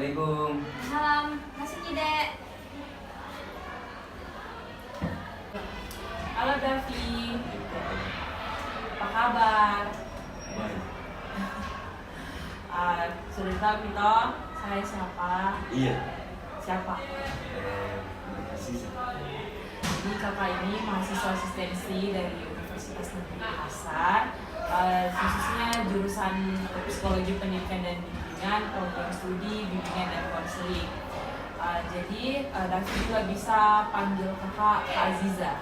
Assalamualaikum. Salam, masuk Dek. Halo Davi, apa kabar? Baik. Sudah tahu kita saya siapa? Iya. Siapa? Mahasiswa. Jadi kakak ini mahasiswa asistensi dari Universitas Negeri Makassar, khususnya jurusan Psikologi Pendidikan dan Bimbingan, program studi Bimbingan dan Konseling. Jadi Davi juga bisa panggil kakak Kak Aziza.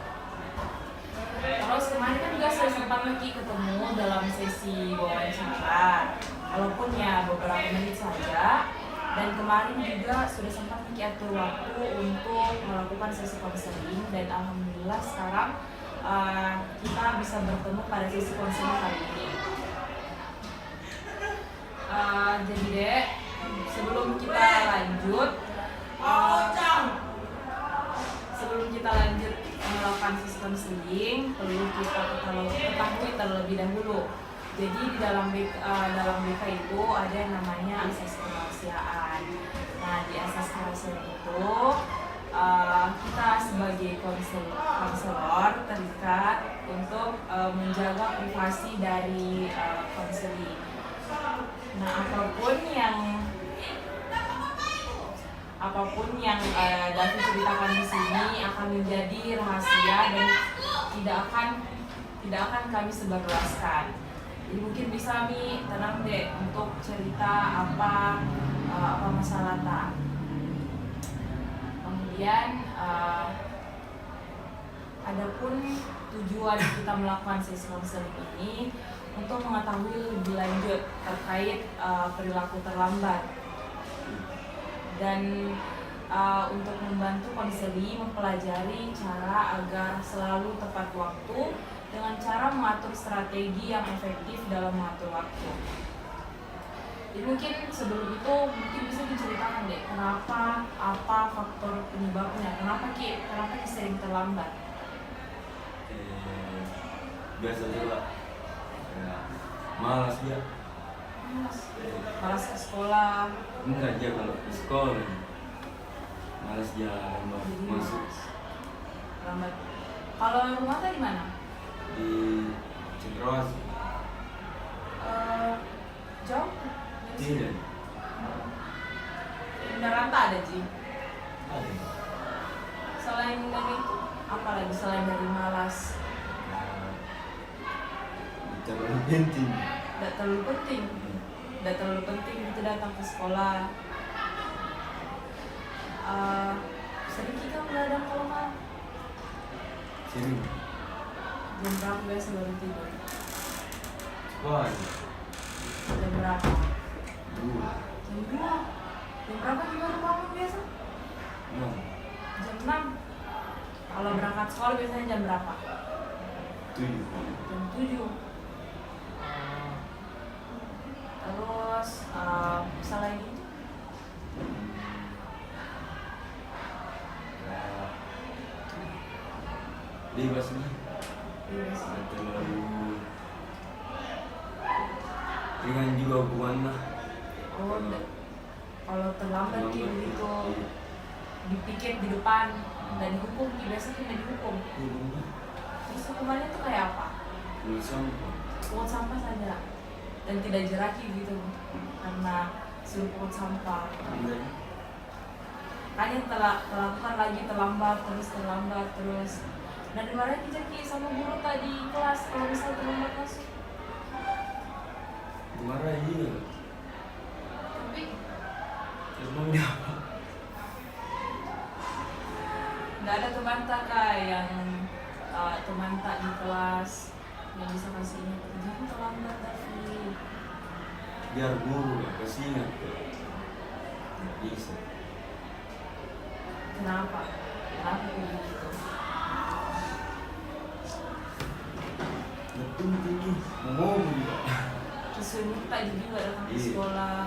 Terus kemarin kan juga saya sempat lagi ketemu dalam sesi wawancara, walaupun ya beberapa menit saja. Dan kemarin juga sudah sempat lagi atur waktu untuk melakukan sesi konseling, dan alhamdulillah sekarang kita bisa bertemu pada sesi konseling kali ini. Jadi Dek, sebelum kita lanjut melakukan sesi konseling, perlu kita ketahui terlebih dahulu. Jadi di dalam BK itu ada yang namanya asas kerahasiaan. Nah, di asas kerahasiaan itu kita sebagai konselor terikat untuk menjaga privasi dari konseling. Nah, apapun yang Davi ceritakan di sini akan menjadi rahasia dan tidak akan kami sebarluaskan. Jadi mungkin bisa Mi tenang deh untuk cerita apa masalah tak. Kemudian adapun tujuan kita melakukan sesi konseling ini untuk mengetahui lebih lanjut terkait perilaku terlambat, dan untuk membantu konseli mempelajari cara agar selalu tepat waktu dengan cara mengatur strategi yang efektif dalam mengatur waktu. Jadi mungkin sebelum itu bisa diceritakan deh apa faktor penyebabnya, kenapa Ki sering terlambat? Biasa juga. Malas dia. Malas ke sekolah. Enggak aja kalau ke sekolah. Malas dia lambat masuk. Lambat. Kalau rumah tadi mana? Di Cendrawasih. Jauh? Tidak. Rata ada Ji. Ada. Selain dari itu, apa lagi selain dari malas? Terlalu penting. Tidak terlalu penting itu datang ke sekolah. Sering kita begadang kalau malam. Sering. Jam berapa biasa baru tidur? Wah. Jam berapa? 2. Jam 2. Jam berapa juga baru bangun biasa? 6. Jam 6. Kalau berangkat sekolah biasanya jam berapa? 7. Jam 7. Terus selain itu Bebas nih. Terlalu ringan juga hukuman lah. Kalau terlambat gitu dipikir di depan dan dihukum, biasanya tidak dihukum. Terus hukumannya itu kayak apa? Pungut sampah saja dan tidak jeraki gitu karena suruh pungut sampah. Kayaknya terlakukan lagi terlambat terus. Dan dimarahin Jaki sama guru tadi kelas kalau misal terlambat masuk. Dimarahin juga. Tapi Terus mau dia apa? nggak ada teman tak yang teman tak di kelas yang bisa kasih ingat, jangan terlambat tapi Biar guru gak kasih ingat. Gak bisa. kenapa begitu? Gak penting nih. Mau juga. Disuruh tak juga datang ke Iya. sekolah.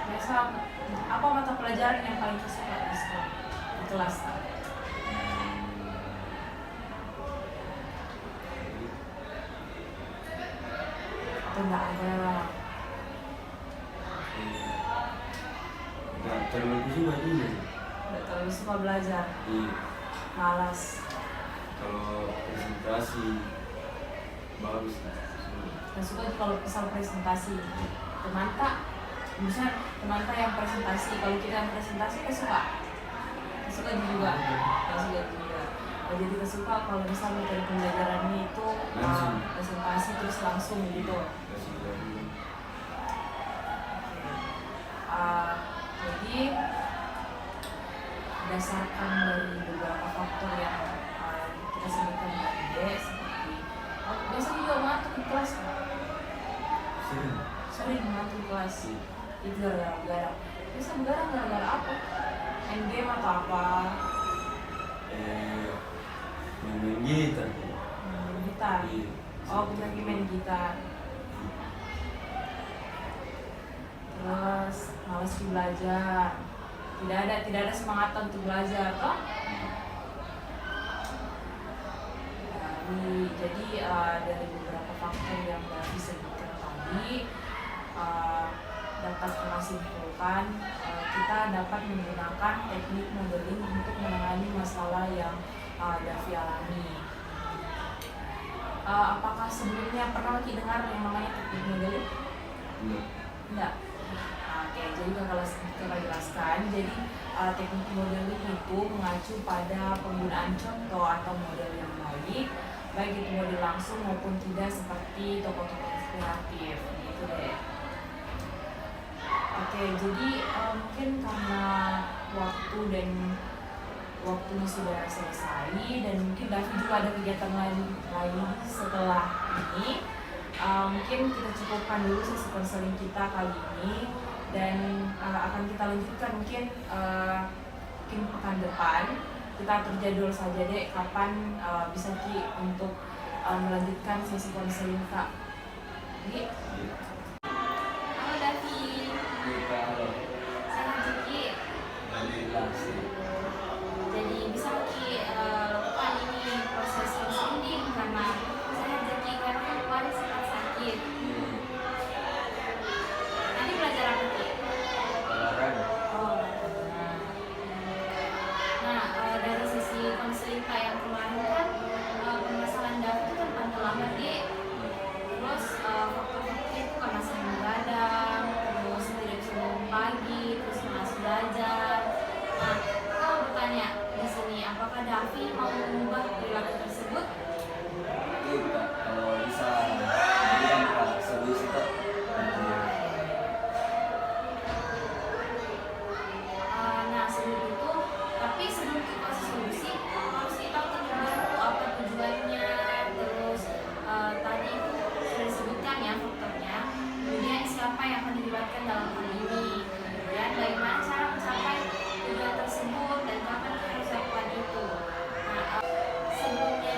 Biasa apa mata pelajaran yang paling kesuka di sekolah, di kelas? atau nggak ada? Nggak terlalu suka juga. Nggak terlalu suka belajar, Iya. malas. Kalau presentasi bagus lah. Nggak suka kalau misal presentasi. Teman tak, misalnya teman tak yang presentasi, kalau kita yang presentasi nggak suka. Nggak suka juga, nggak suka juga. Jadi kita suka kalau misalnya dari pembelajarannya itu Langsung. presentasi terus langsung gitu. Kasih dulu. Jadi berdasarkan dari beberapa faktor yang kita sebutkan tadi, seperti biasa juga ngantuk di kelas, Sering. sering ngantuk di kelas. Itu gara-gara begadang. Biasa begadang gara-gara apa? Main game atau apa? Main gitar. Main gitar. Iya. Oh, kita lagi main gitar. Terus malas belajar. Tidak ada semangat untuk belajar, toh? Jadi dari beberapa faktor yang Davi sebutkan tadi dapat kita simpulkan kita dapat menggunakan teknik modeling untuk menangani masalah yang Davi alami. Apakah sebelumnya pernah lagi dengar yang namanya teknik modeling? Enggak. Oke, jadi kalau kita jelaskan, jadi teknik modeling itu mengacu pada penggunaan contoh atau model yang baik itu model langsung maupun tidak seperti tokoh-tokoh inspiratif, gitu deh. Oke, jadi mungkin karena waktunya sudah selesai dan mungkin Davi juga ada kegiatan lain setelah ini. Mungkin kita cukupkan dulu sesi konseling kita kali ini dan akan kita lanjutkan mungkin pekan depan. Kita atur jadwal saja deh kapan bisa Ki untuk melanjutkan sesi konseling Kak. Ki. Halo Davi. Halo. Sehat ya, Ki? Alhamdulillah sih. Jadi bisa Ki lakukan ini proses konseling karena sehat ya, Ki, karena kemarin sempat sakit. Nanti belajar apa, Ki? Olahraga. Oh. Nah, dari sisi konseling Kak yang kemarin kan permasalahan Davi itu kan pantul lambat, Ki. Terus faktor-faktornya itu karena sering begadang, terus tidak bisa bangun pagi, terus malas belajar. Nah, kalau bertanya di sini, apakah Davi mau mengubah perilaku tersebut? Iya Kak, kalau bisa berikan Kak solusi Kak. Nah, sebelum itu, tapi sebelum kita kasih solusi, harus kita tahu terlebih dahulu apa tujuannya. Terus tadi itu sudah disebutkan ya faktornya. Kemudian siapa yang akan dilibatkan dalam hal ini. Kemudian bagaimana cara mencapai tujuan tersebut dan kapan kita harus lakukan itu. Nah, sebelumnya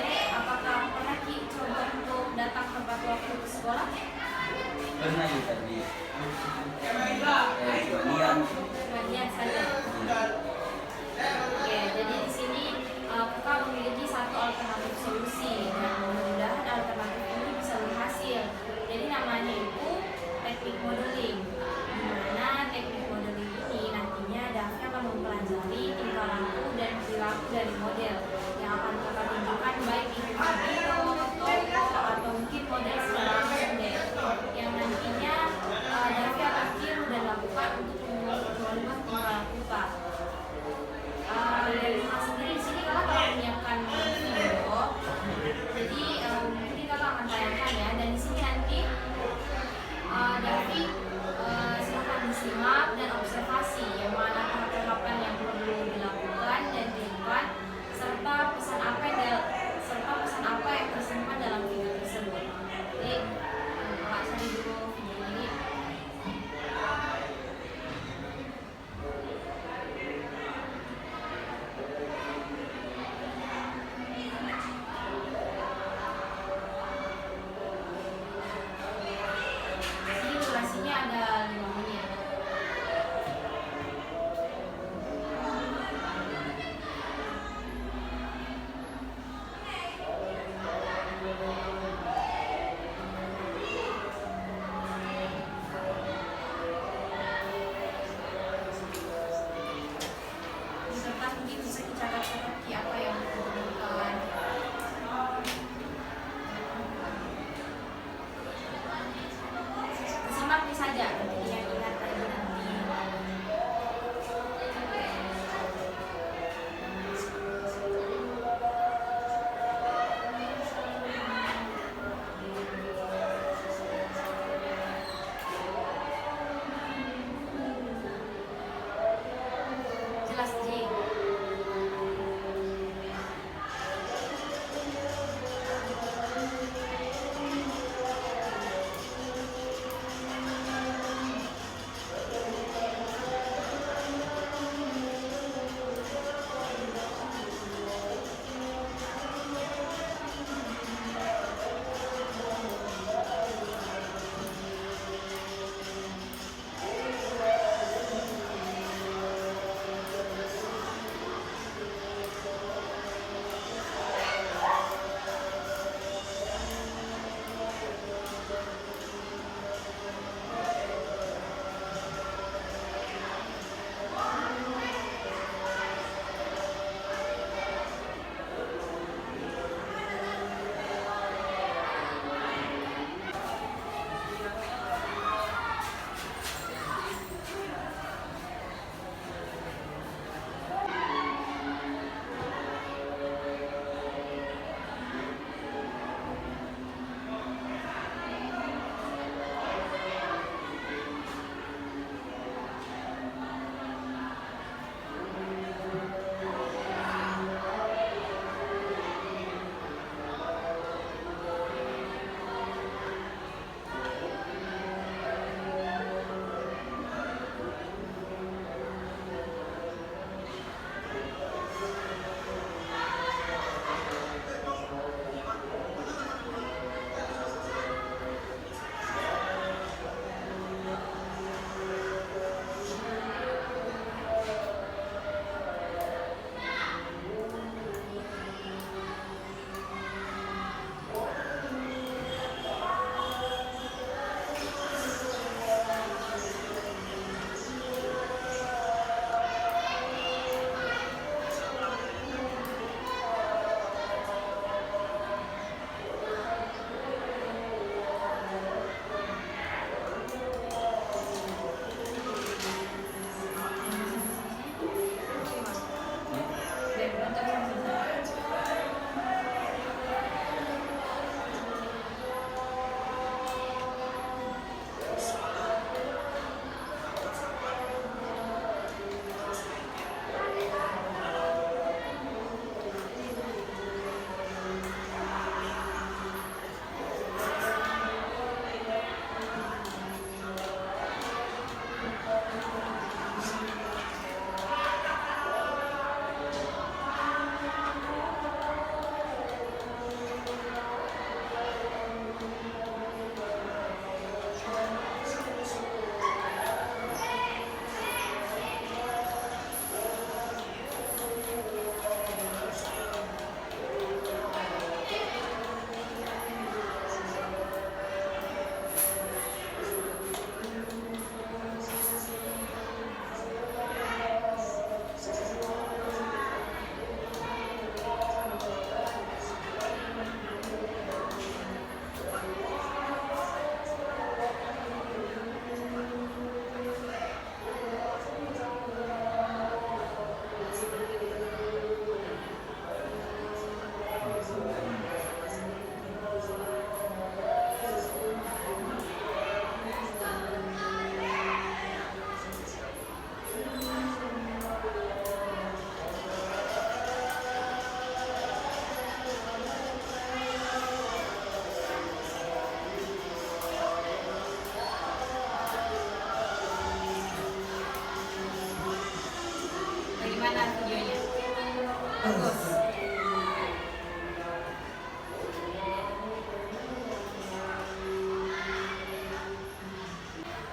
Bagus.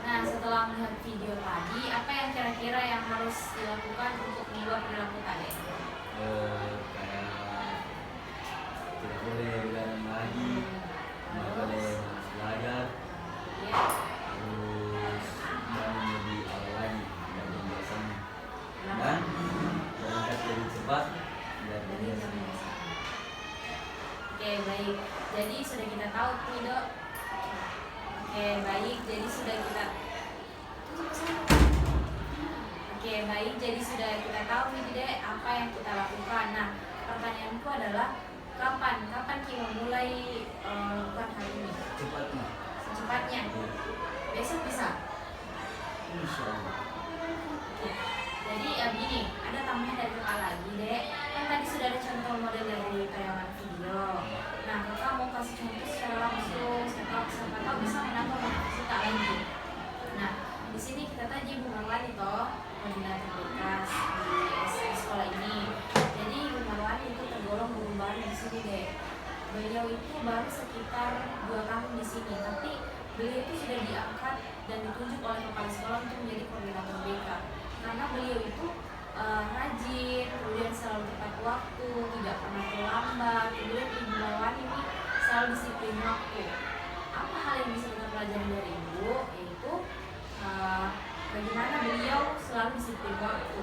Nah, setelah melihat video tadi, apa yang kira-kira yang harus dilakukan untuk mengubah perilaku tadi? Kayak tidak boleh begadang lagi, tidak boleh malas belajar, Ya. terus bangun lebih awal lagi dari biasanya, dan berangkat lebih cepat dari biasanya. Oke, baik. Jadi sudah kita tahu nih, Dok. Oke, baik. Jadi sudah kita Oke, baik. Jadi sudah kita tahu nih, Dek, apa yang kita lakukan. Nah, pertanyaanku adalah kapan kita memulai melakukan hal ini? Cepatnya. Secepatnya. Besok bisa. Insya Allah. Oke. Jadi begini, ada tambahan dari kakak lagi, Dek. Kan tadi sudah ada contoh model dari tayangan video. Nah, kakak mau kasih contoh secara langsung, siapa tahu bisa menambah motivasi tak lagi. Nah, di sini kita tadi Bu Marwani toh, koordinator BKS di sekolah ini. Jadi Bu Marwani itu tergolong guru baru di sini, Dek. Beliau itu baru sekitar 2 tahun di sini, tapi beliau itu sudah diangkat dan ditunjuk oleh kepala sekolah untuk menjadi koordinator BK. Karena beliau itu rajin, kemudian selalu tepat waktu, tidak pernah terlambat. Kemudian Ibu Marwani ini selalu disiplin waktu. Apa hal yang bisa kita pelajari dari Ibu? Yaitu bagaimana beliau selalu disiplin waktu.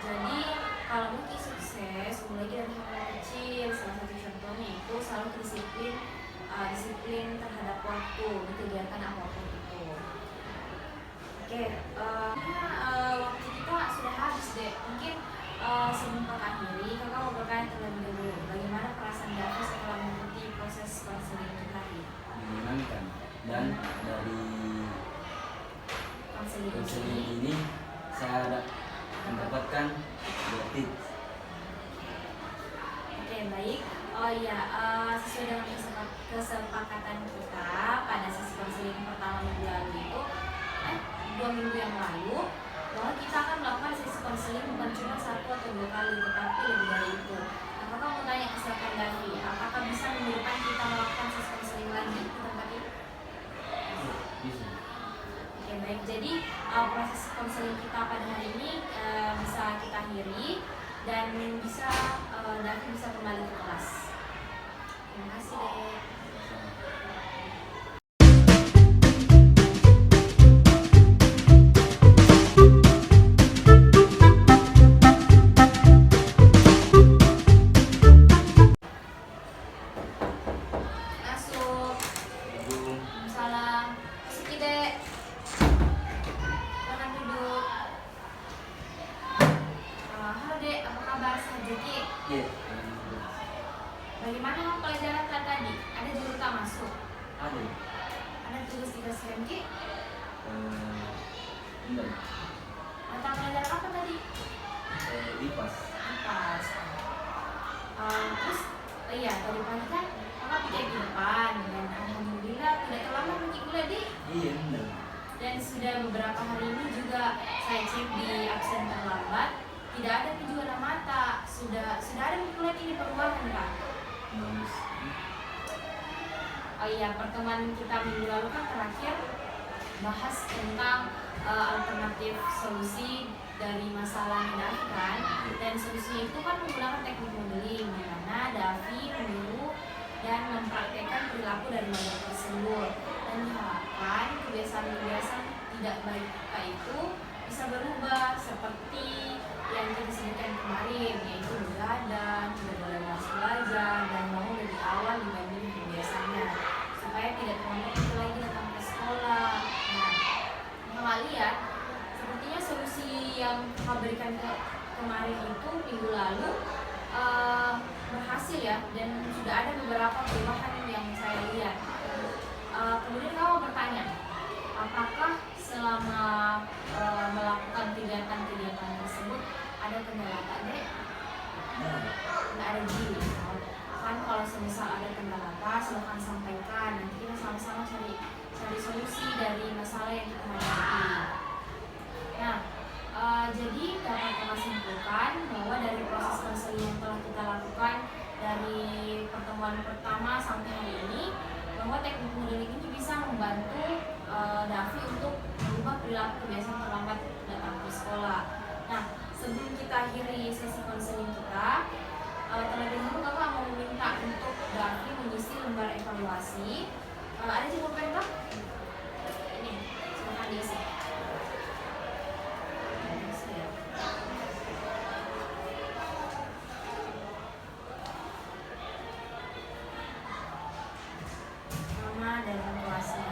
Jadi kalau mungkin sukses, mulai dari hal kecil, salah satu contohnya itu selalu disiplin terhadap waktu di kegiatan apapun itu. Oke, waktu kita sudah habis, Dek. Mungkin sebelum kakak akhiri, kakak mau bertanya terlebih dahulu. Bagaimana perasaan Davi setelah mengikuti proses konseling itu tadi? Menyenangkan, dan dari konseling ini saya mendapatkan 2 tips. Oke, baik. Oh iya, sesuai dengan kesepakatan kita pada sesi konseling pertama minggu lalu itu, 2 minggu yang lalu, bahwa kita akan melakukan sesi konseling bukan cuma 1 atau 2 kali, tetapi lebih dari itu. Nah, kakak mau tanya ke silakan Davi, apakah bisa minggu depan kita melakukan sesi konseling lagi di tempat ini? Bisa. Oke, baik. Jadi proses konseling kita pada hari ini bisa kita akhiri dan bisa Davi bisa kembali ke kelas. Terima kasih, Dek. Masuk. Ibu, Salam. Masuk, Dek. Silakan duduk. Halo, Dek. Apa kabar? Sehat, Dek? iya. Bagaimana pelajaran tadi? Ada juru tak masuk? Ada. Ada tugas dikasihkan, Ki? Enggak. Mata pelajaran apa tadi? Lipas. Pas. Terus, iya tadi pagi kan kakak pikir di depan dan alhamdulillah tidak terlambat mungkin kuliah, Dik. Iya, benar. Dan sudah beberapa hari ini juga saya cek di absen terlambat, tidak ada kejualan mata. Sudah ada kuliah ini perubahan, Kak. Bagus. Oh iya, pertemuan kita minggu lalu kan terakhir bahas tentang alternatif solusi dari masalah Davi kan, dan solusinya itu kan menggunakan teknik modeling, di mana Davi meniru dan mempraktekkan perilaku dari model tersebut, dan diharapkan kebiasaan-kebiasaan tidak baik kita itu bisa berubah seperti yang kita sebutkan kemarin, yaitu begadang, tidak boleh malas belajar, dan mau lebih awal dibanding biasanya, supaya tidak terlalu lagi datang ke sekolah. Nah, kakak lihat sepertinya solusi yang kakak berikan kemarin itu minggu lalu berhasil ya, dan sudah ada beberapa perubahan yang saya lihat. Kemudian kamu bertanya, apakah selama melakukan kegiatan-kegiatan tersebut ada kendala tak, Dek? Nggak ada gini kan, kalau semisal ada kendala apa silahkan sampaikan, nanti kita sama-sama cari solusi dari masalah yang kita hadapi. Nah, jadi dapat kita simpulkan bahwa dari proses konseling yang telah kita pengalaman pertama sampai hari ini bahwa teknik modeling ini bisa membantu Davi untuk mengubah perilaku kebiasaan terlambat datang ke sekolah. Nah, sebelum kita akhiri sesi konseling kita, terlebih dahulu kakak mau meminta untuk Davi mengisi lembar evaluasi. Ada di pulpen kak? Ini, silakan diisi. Nama dan evaluasi.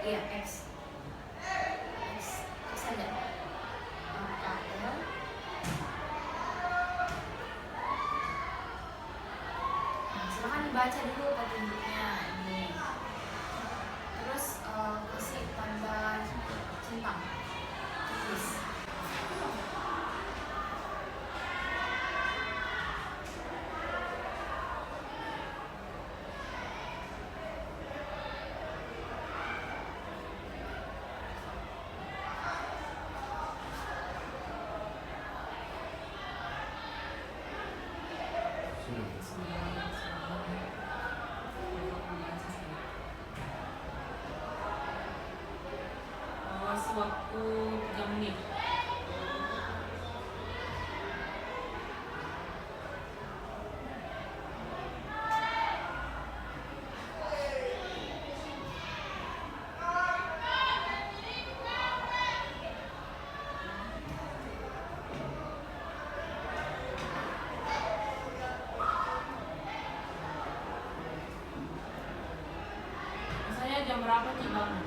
Iya, X. X saja. KL. Nah, silakan dibaca dulu petunjuknya ini. Terus kasih tanda centang. Tulis. Kasih waktu 3 menit. Misalnya jam berapa Cik bangun?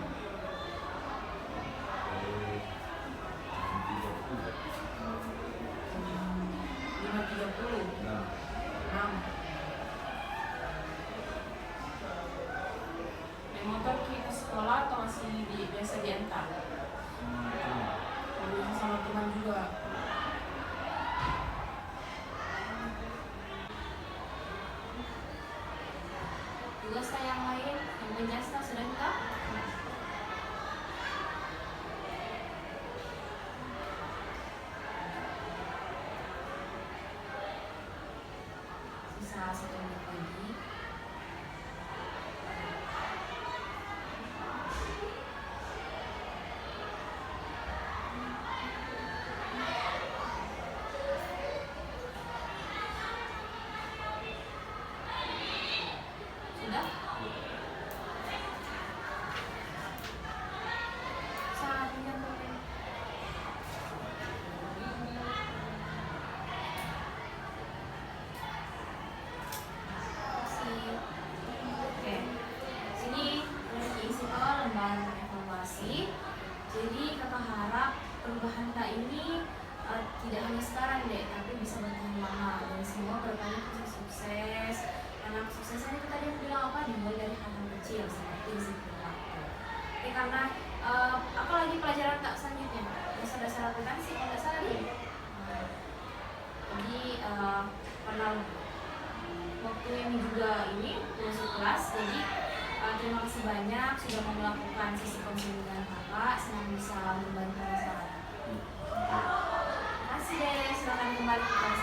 5.30. Nah, 6. Naik motor ke sekolah atau masih biasa diantar? Kalau sama teman juga. Tugas yang lain yang menjasta sudah kita. Sisa 1 menit lagi. Sudah? Saat menyambutkan. Oke, sini isi lembar evaluasi. Jadi kakak harap perubahan kak ini tidak hanya sekarang deh, tapi bisa bertahan lama dan semua berkali bisa sukses. Karena kesuksesan itu tadi aku bilang apa dimulai dari hal-hal kecil seperti isi perilaku. Oke, karena apalagi pelajaran tak selanjutnya dasar-dasar akuntansi kalau nggak salah nih. Jadi karena waktu ini juga ini masuk kelas, jadi terima kasih banyak sudah mau melakukan sesi konseling dengan kakak, senang bisa membantu masyarakat. Terima kasih deh, silakan kembali ke kelas.